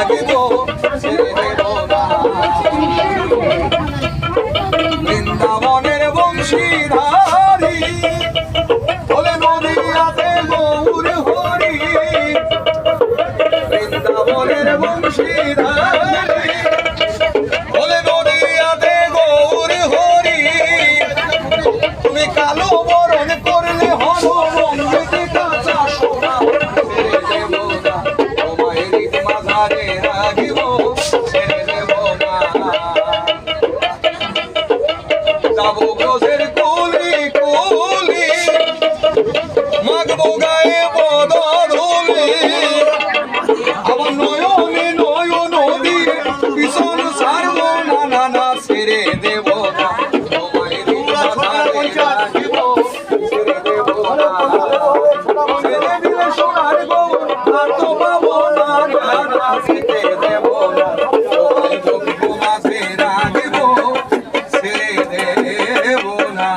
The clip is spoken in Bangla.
রাখিব ছেড়ে দেব না। বৃন্দাবনের বংশীধারী বলে নদিয়াতে গৌর হরি, বৃন্দাবনের বংশীধারী বলে নদিয়াতে গৌর হরি। তুমি কালো বরণ করলে হলো মন্দিরে কাঁচা সোনা, ছেড়ে দেব না তোমায় হৃদ মাঝারে রাখিব ছেড়ে দেব না। যাব ব্রজের কুলি কুলি মাগবো গায়ে পদধূলি, আমার নয়নে নয়ন নদীর ভীষণ সারব না না না ছেড়ে দেব না তোমায় হৃদ মাঝারে রাখিব ছেড়ে দেব না। ছেড়ে দিলে সোনার গৌর আর তো পাবো না না ছেড়ে দেব না তোমায় ভক্ত মাঝে রাখিব ছেড়ে দেব না।